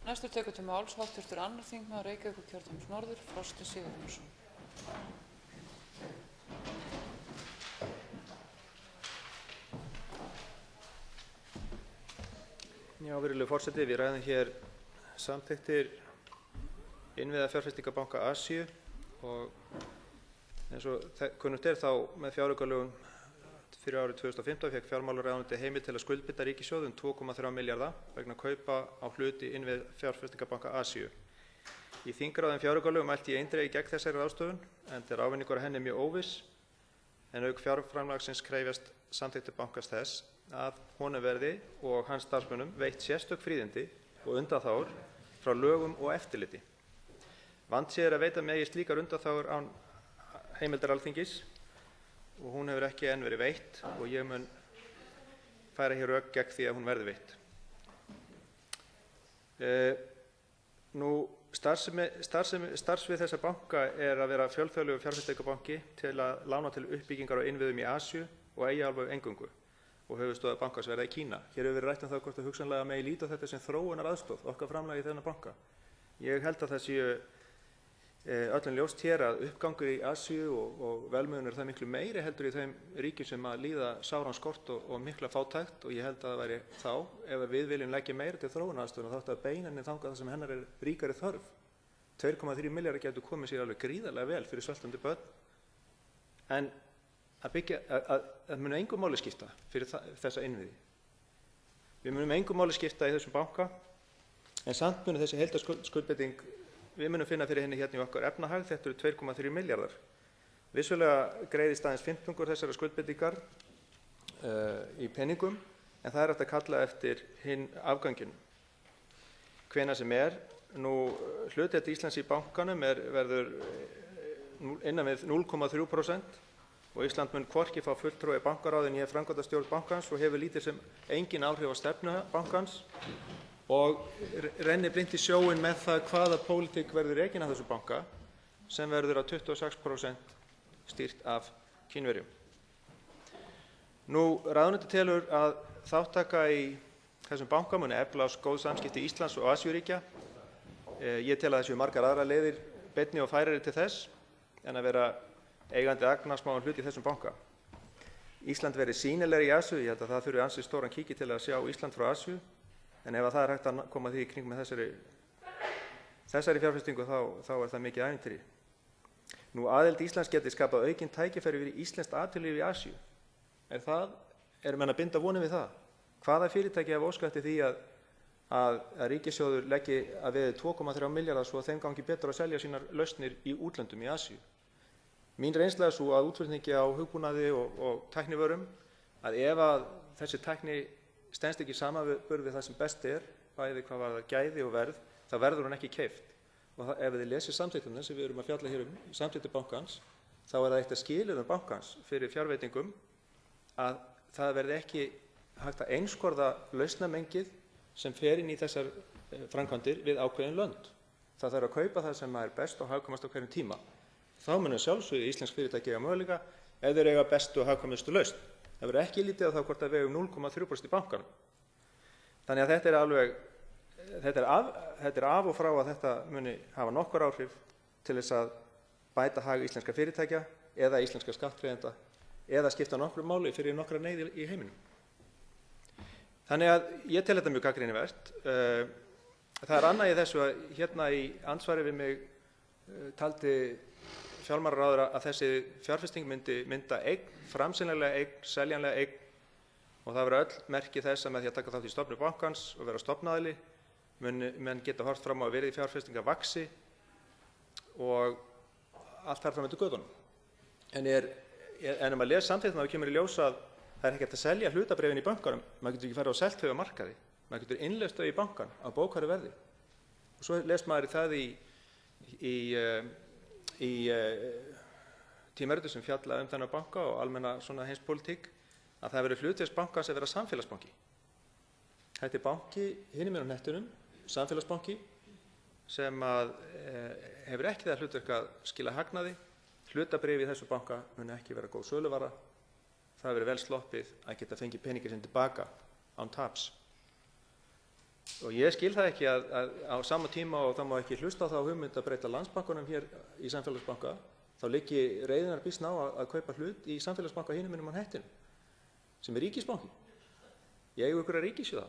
Næstur tekur til máls hv. 2. þingmaður Reykjavíkurkjördæmis norður, Frosti Sigurjónsson. Já, virðulegur forseti, við ræðum hér samþykktir innviðafjárfestingarbanka Asíu og eins og kunnugt þá með fjáraukalögum fyrir árið 2015 fékk fjármálaráðuneytið heimild til að skuldbinda ríkissjóð 2,3 milljarða vegna kaupa á hluti innviðafjárfestingarbanka Asíu. Í þingráði fjáraukalögum mælti ég eindregið gegn þessari ráðstöfun enda ávinningur af henni mjög óviss en auk fjárframlagsins krefjast samþykktir bankans þess að honum verði og hans starfsmönnum veitt sérstök fríðindi og undanþágur frá lögum og eftirliti. Vandséð er að veita megi slíkar undanþágur án heimildar Alþingis og hún hefur ekki enn verið veitt og ég mun færa hér rök gegn því að hún verði veitt. Starfsvið þessa banka er að vera fjölþjóðlegur fjárfestingarbanki til að lána til uppbyggingar á innviðum í Asíu og Eyjaálfu eingöngu og höfuðstöðvar bankans verða í Kína. Hér hefur verið rætt það hvort að hugsanlega megi líta á þetta sem þróunaraðstoð, okkar framlag í þennan banka. Ég held að það séu öllum ljóst hér að uppgangur í Asíu og velmegun það miklu meiri heldur í þeim ríkjum sem að líða sáran skort og mikla fátækt og ég held að það væri þá, ef við viljum leggja meira til þróunaraðstoðar þá átti að beina henni þangað þar sem hennar er ríkari þörf. 2,3 milljarðar getur komið sér alveg gríðarlega vel fyrir sveltandi börn en að munu engu máli skipta fyrir þessa innviði. Við munum engu máli skipta í þessum banka en samt munu þessi heildarskuldbinding við munum finna fyrir henni hérna í okkar efnahag, þetta eru 2,3 milljarðar. Vissulega greiðist aðeins 15 þessara skuldbindingar í peningum en það er hægt að kalla eftir hinn afganginn. Hvenær sem er, hlutdeild Íslands í bankanum verður innan við 0,3% og Ísland mun hvorki fá fulltrúa í bankaráði né framkvæmdastjórn bankans og hefur lítið sem engin áhrif á stefnu bankans og rennir blint í sjóinn með það hvaða pólitík verður rekin af þessu banka sem verður að 26% stýrt af Kínverjum. Ráðuneytið telur að þátttaka í þessum banka muni efla góð samskipti Íslands og Asíuríkja. Ég tel að þessu margar aðrar leiðir beinni og færari til þess en að vera eigandi agnarsmáan hlut í þessum banka. Ísland verið sýnilegri í Asíu, ég held að það þurfi ansi stóran kíki til að sjá Ísland frá Asíu en ef það er hægt að koma því í kring með þessari fjárfestingu þá er það mikið ævintýri. Aðild Íslands geti skapað aukin tækifæri fyrir íslenskt atvinnulíf í Asíu. Eru menn að binda vonir við það? Hvaða fyrirtæki hafa óskað eftir því að ríkissjóður leggi að veði 2,3 milljarða svo að þeim gangi betur að selja sínar lausnir í útlöndum í Asíu? Mín reynsla er sú að útflutningi á hugbúnaði og tæknivörum að ef að þessi tækni stenst ekki samanburð við það sem best er, bæði hvað varðar gæði og verð, þá verður hún ekki keypt. Og ef þið lesið samþykktirnar sem við erum að fjalla hér samþykktir bankans, þá er það eitt af skilyrðum bankans fyrir fjárveitingum að það verði ekki hægt að einskorða lausnamengið sem fer inn í þessar framkvæmdir við ákveðin lönd. Það þarf að kaupa það sem er best og hagkvæmast á hverjum tíma. Þá munu sjálfsögðu íslensk fyrirtæki eiga möguleika ef þeir eiga bestu og hagkvæmustu lausn. Það verður ekki lítið á það hvort það vegi 0,3% í bankanum. Þannig að þetta er af og frá að þetta muni hafa nokkur áhrif til þess að bæta hag íslenska fyrirtækja eða íslenska skattgreiðenda eða skipta nokkru máli fyrir nokkra neyð í heiminum. Þannig að ég tel þetta mjög gagnrýnivert. Það er annað í þessu að hérna í andsvari við mig taldi fjármálaráðherra að þessi fjárfesting myndi mynda eign, framseljanlega eign, seljanlega eign og það verður öll merki þess að með því að taka þátt í stofnun bankans og vera stofnaðili menn geta horft fram á að virði fjárfestinga vaxi og allt þar fram eftir götunum. En ef maður les samþykktirnar þá kemur í ljós að það er ekki hægt að selja hlutabréfin í bankanum, maður getur ekki farið á selt þau á markaði, maður getur innlaust þau í bankan á bókfæru verði. Og svo les maður það í tímaritum sem fjalla þennan banka og almenna svona heimspólitík að það verður hlutverk bankans að vera samfélagsbanki. Þetta er banki hinum megin á hnettinum, samfélagsbanki sem hefur ekki það hlutverk að skila hagnaði. Hlutabréf í þessu banka mun ekki vera góð söluvara. Það verður vel sloppið að geta fengið peningin sinn tilbaka án taps. Og ég skil það ekki að á sama tíma og það má ekki hlusta á þá hugmynd að breyta Landsbankanum hér í samfélagsbanka, þá liggi reiðinnar býsna á að kaupa hlut í samfélagsbanka hinum innum Manhattan, sem ríkisbanki. Ég eigu ykkur að ríkissjóða.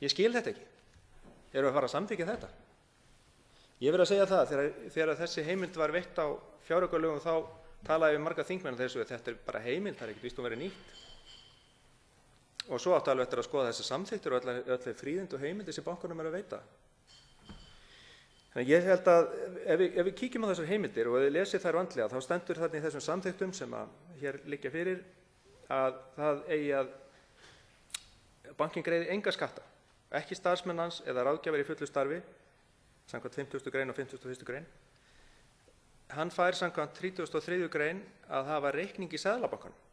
Ég skil þetta ekki. Erum við að fara að samþykkja þetta? Ég verð að segja það, þegar þessi heimild var veitt á fjáraukalögum þá talaði við marga þingmenn þessu að þetta bara heimild, það ekkert víst verið nýtt. Og svo áttu alveg eftir að skoða þessi samþykktir og öll fríðindi og heimildir sem bankunum að veita. Þannig ég held að ef við kíkjum á þessar heimildir og við lesið þær vandlega, þá stendur þarna í þessum samþykktum sem hér liggja fyrir að það eigi að bankinn greiði enga skatta, ekki starfsmenn hans eða ráðgjafar í fullu starfi, samkvæmt 50. grein og 51. grein. Hann fær samkvæmt 33. grein að hafa reikning í Seðlabankanum.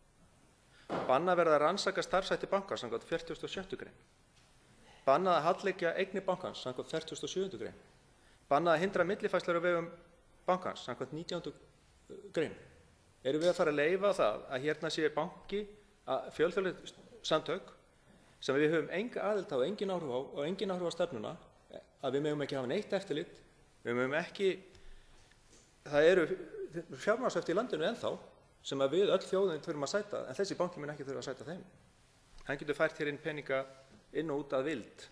Bannað verði að rannsaka starfshætti bankans samkvæmt 47. grein. Bannað að haldleggja eignir bankans samkvæmt 47. grein. Bannað að hindra millifærslur á vegum bankans samkvæmt 19. grein. Erum við að fara að leyfa það að hérna sé banki, fjölþjóðleg samtök sem við höfum enga aðild á, engin áhrif á stefnuna, að við megum ekki hafa neitt eftirlit, við megum ekki, það eru fjármagnshöft í landinu ennþá sem að við öll þjóðin þurfum að sæta, en þessi banki mun ekki þurfa að sæta þeim. Hann getur fært hér inn peninga inn og út að vild.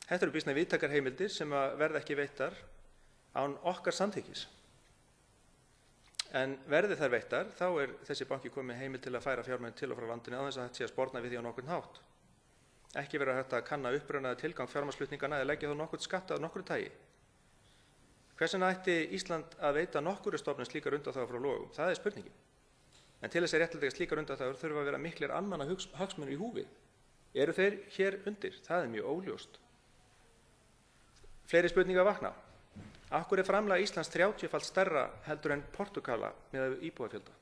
Þetta eru býsna víðtækar heimildir sem að verða ekki veittar án okkar samþykkis. En verði þær veittar, þá þessi banki komið heimild til að færa fjármunni til og frá landinu á þess að þetta sé að sporna við því á nokkurn hátt. Ekki vera hægt að kanna uppruna eða tilgang fjármagnsflutningana eða leggja þá nokkurn skatt af nokkru tagi. Hvers vegna ætti Ísland að veita nokkurri stofnun slíkar undanþágur frá lögum? Það spurningin. En til þess að réttlæta slíkar undanþágur þurfa að vera miklir almanna hagsmunir í húfi. Eru þeir hér undir? Það mjög óljóst. Fleiri spurningar vakna. Af hverju framlag Íslands 30-falt stærra heldur en Portúgala með íbúafjölda?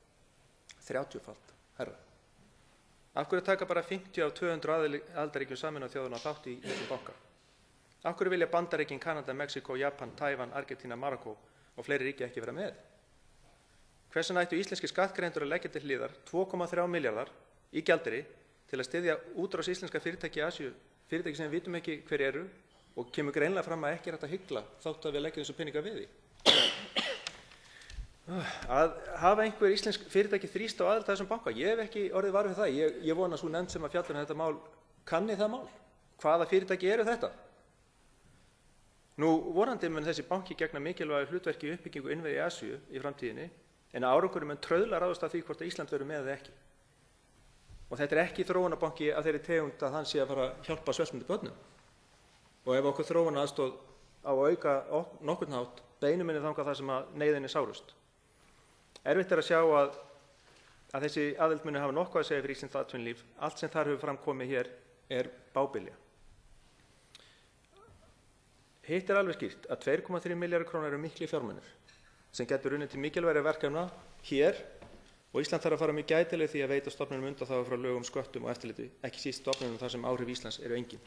30-falt herra. Af hverju taka bara 50 af 200 aðildarríkjum Sameinuðu þjóðanna þátt í þessum banka? Af hverju vilja Bandaríkin, Kanada, Mexíkó, Japan, Taívan, Argentína, Marokkó og fleiri ríki ekki vera með? Hvers vegna ættu íslenski skattgreiðendur að leggja til hliðar 2,3 milljarðar í gjaldeyri til að styðja útrás íslenska fyrirtæki í Asíu, fyrirtæki sem við vitum ekki hver eru og kemur greinlega fram að ekki er hægt að hygla þótt að við leggjum þessu peninga við því? Að hafa einhver íslensk fyrirtæki þrýst á aðild að þessum banka, ég hef ekki orðið var við það. Ég vona sú nefnd sem að fjalla um þetta mál kanni það mál. Hvaða fyrirtæki eru þetta? Nú vonandi mun þessi banki gegna mikilvægu hlutverki í uppbyggingu innviða í Asíu í framtíðinni, en árangurinn mun trauðla ráðast af því hvort að Ísland verður með eða ekki. Og þetta ekki þróunarbanki af þeirri tegund að hann sé að fara að hjálpa sveltandi börnum. Og ef okkur þróunaraðstoð á að auka nokkurn hátt, beinum minni þangað það sem að neyðin sárust. Erfitt að sjá að þessi aðild muni hafa nokkuð að segja fyrir íslenskt atvinnulíf. Allt sem þar hefur framkomið hér bábilja. Hitt alveg skýrt að 2,3 milljarðar króna eru miklir fjármunir sem getur runnið til mikilvægra verkefna hér og Ísland þarf að fara mjög gætilega því að veita stofnunum undanþágur frá lögum, sköttum og eftirliti, ekki síst stofnunum þar sem áhrif Íslands eru engin.